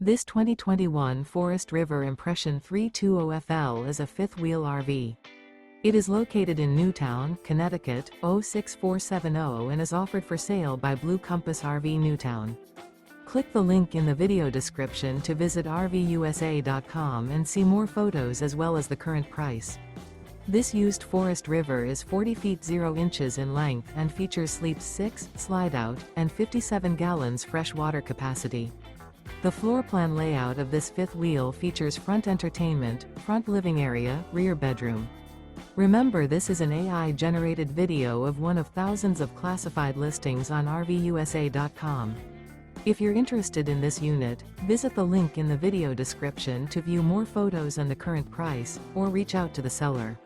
This 2021 Forest River Impression 320FL is a fifth-wheel RV. It is located in Newtown, Connecticut, 06470 and is offered for sale by Blue Compass RV Newtown. Click the link in the video description to visit RVUSA.com and see more photos as well as the current price. This used Forest River is 40 feet 0 inches in length and features sleeps 6, slide-out, and 57 gallons fresh water capacity. The floor plan layout of this fifth wheel features front entertainment, front living area, rear bedroom. Remember, this is an AI-generated video of one of thousands of classified listings on RVUSA.com. If you're interested in this unit, visit the link in the video description to view more photos and the current price, or reach out to the seller.